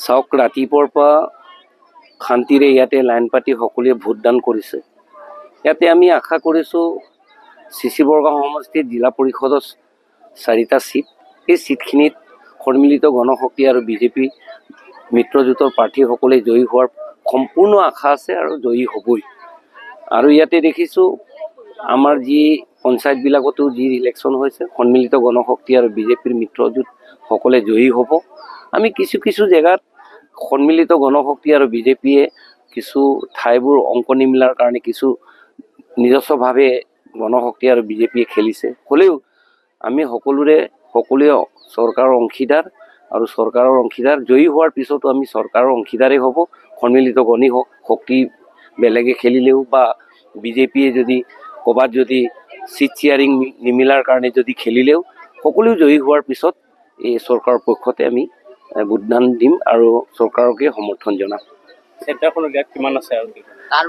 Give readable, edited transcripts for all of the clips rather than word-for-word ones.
চাওক ৰাতিপুৱাৰ পৰা শান্তিৰে ইয়াতে লাইন পাতি সকলোৱে ভোটদান কৰিছে। ইয়াতে আমি আশা কৰিছোঁ চিচি বৰগাঁও সমষ্টিত জিলা পৰিষদৰ 4টা সিট, এই সিটখিনিত সন্মিলিত গণশক্তি আৰু বিজেপি মিত্ৰজোঁটৰ প্ৰাৰ্থীসকলে জয়ী হোৱাৰ সম্পূৰ্ণ আশা আছে আৰু জয়ী হ'বই। আৰু ইয়াতে দেখিছোঁ আমাৰ যি পঞ্চায়তবিলাকতো যি ইলেকশ্যন হৈছে সন্মিলিত গণশক্তি আৰু বিজেপিৰ মিত্ৰজোঁট সকলে জয়ী হ'ব। আমি কিছু কিছু জেগাত সন্মিলিত গণশক্তি আৰু বিজেপিয়ে কিছু ঠাইবোৰ অংক নিমিলাৰ কাৰণে কিছু নিজস্বভাৱে গণশক্তি আৰু বিজেপিয়ে খেলিছে। হ'লেও আমি সকলোৱে চৰকাৰৰ অংশীদাৰ আৰু চৰকাৰৰ অংশীদাৰ জয়ী হোৱাৰ পিছতো আমি চৰকাৰৰ অংশীদাৰেই হ'ব। সন্মিলিত শক্তি বেলেগে খেলিলেও বা বিজেপিয়ে যদি ক'ৰবাত যদি চিট শ্বেয়াৰিং নিমিলাৰ কাৰণে যদি খেলিলেও সকলো জয়ী হোৱাৰ পিছত এই চৰকাৰৰ পক্ষতে আমি ভোটদান দিম আৰু চৰকাৰকে সমৰ্থন জনাম।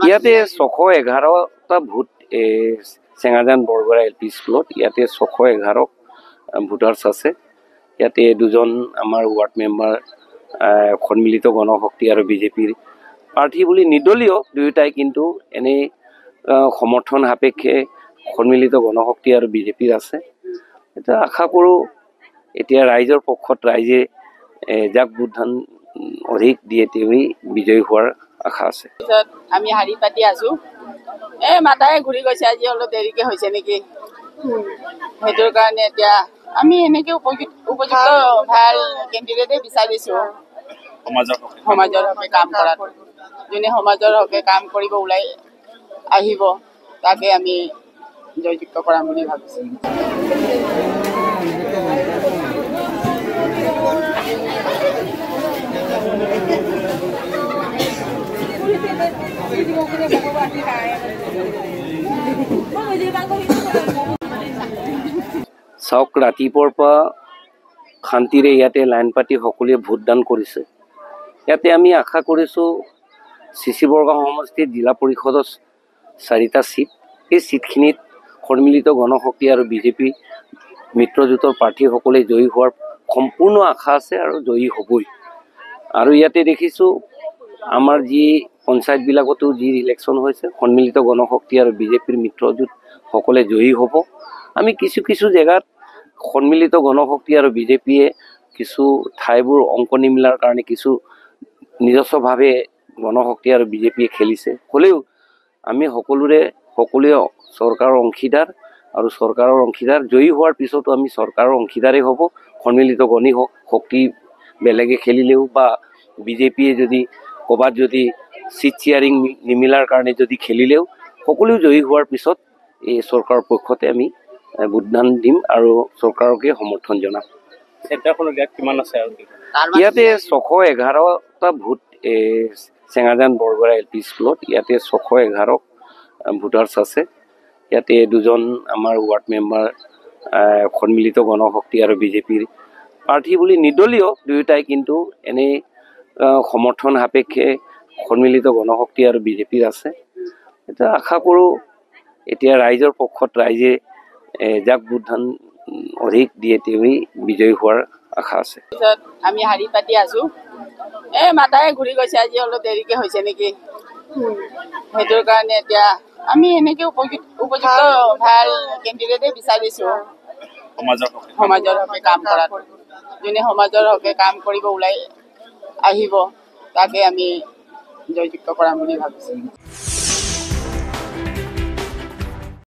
ইয়াতে 611টা ভোট চেঙাজান বৰগড়া LP স্কুলত ইয়াতে 611 ভোটাৰ্ছ আছে। ইয়াতে দুজন আমাৰ ৱাৰ্ড মেম্বাৰ সন্মিলিত গণশক্তি আৰু বিজেপিৰ প্ৰাৰ্থী বুলি নিৰ্দলীয় দুয়োটাই, কিন্তু এনেই সমৰ্থন সাপেক্ষে সন্মিলিত গণশক্তি আৰু বিজেপিৰ আছে। এতিয়া আশা কৰোঁ এতিয়া ৰাইজৰ পক্ষত ৰাইজে যাক ভোটদান অধিক দিয়ে তেওঁই বিজয়ী হোৱাৰ আশা আছে। আমি হাৰি পাতি আছো, মাতাই ঘূৰি গৈছে, আজি অলপ দেৰিকে হৈছে নেকি, সেইটোৰ কাৰণে এতিয়া আমি এনেকে উপযুক্ত ভাল কেণ্ডিডেটে বিচাৰিছো সমাজৰ হকে কাম কৰাত। যোনে সমাজৰ হকে কাম কৰিব ওলাই আহিব তাকে আমি জয়যুক্ত কৰাম বুলি ভাবিছো। চাওক ৰাতিপুৱাৰ পৰা শান্তিৰে ইয়াতে লাইন পাতি সকলোৱে ভোটদান কৰিছে। ইয়াতে আমি আশা কৰিছোঁ চিচি বৰগাঁও সমষ্টিত জিলা পৰিষদৰ 4টা সিট, এই সিটখিনিত সন্মিলিত গণশক্তি আৰু বিজেপি মিত্ৰজোঁটৰ প্ৰাৰ্থীসকলে জয়ী হোৱাৰ সম্পূৰ্ণ আশা আছে আৰু জয়ী হ'বই। আৰু ইয়াতে দেখিছোঁ আমাৰ যি পঞ্চায়তবিলাকতো যি ইলেকশ্যন হৈছে সন্মিলিত গণশক্তি আৰু বিজেপিৰ মিত্ৰজোঁট সকলে জয়ী হ'ব। আমি কিছু কিছু জেগাত সন্মিলিত গণশক্তি আৰু বিজেপিয়ে কিছু ঠাইবোৰ অংক নিমিলাৰ কাৰণে কিছু নিজস্বভাৱে গণশক্তি আৰু বিজেপিয়ে খেলিছে। হ'লেও আমি সকলোৱে চৰকাৰৰ অংশীদাৰ আৰু চৰকাৰৰ অংশীদাৰ জয়ী হোৱাৰ পিছতো আমি চৰকাৰৰ অংশীদাৰেই হ'ব। সন্মিলিত শক্তি বেলেগে খেলিলেও বা বিজেপিয়ে যদি ক'ৰবাত যদি চিট শ্বেয়াৰিং নিমিলাৰ কাৰণে যদি খেলিলেও সকলো জয়ী হোৱাৰ পিছত এই চৰকাৰৰ পক্ষতে আমি ভোটদান দিম আৰু চৰকাৰকে সমৰ্থন জনাম। ইয়াতে 611টা ভোট চেঙাজান বৰগড়া LP স্কুলত ইয়াতে 611 ভোটাৰ্ছ আছে। ইয়াতে দুজন আমাৰ ৱাৰ্ড মেম্বাৰ সন্মিলিত গণশক্তি আৰু বিজেপিৰ প্ৰাৰ্থী বুলি নিৰ্দলীয় দুয়োটাই, কিন্তু এনেই সমৰ্থন সাপেক্ষে সন্মিলিত গণশক্তি আৰু বিজেপিৰ আছে। এতিয়া আশা কৰোঁ এতিয়া ৰাইজৰ পক্ষত ৰাইজে যাক ভোটদান অধিক দিয়ে তেওঁই বিজয়ী হোৱাৰ আশা আছে। আমি হাৰি পাতি আছো, মাতাই ঘূৰি গৈছে, আজি অলপ দেৰিকে হৈছে নেকি, সেইটোৰ কাৰণে এতিয়া আমি এনেকে উপযুক্ত ভাল কেণ্ডিডেটে বিচাৰিছো সমাজৰ হকে কাম কৰাত। যোনে সমাজৰ হকে কাম কৰিব ওলাই আহিব তাকে আমি জয়যুক্ত কৰাম বুলি ভাবিছো।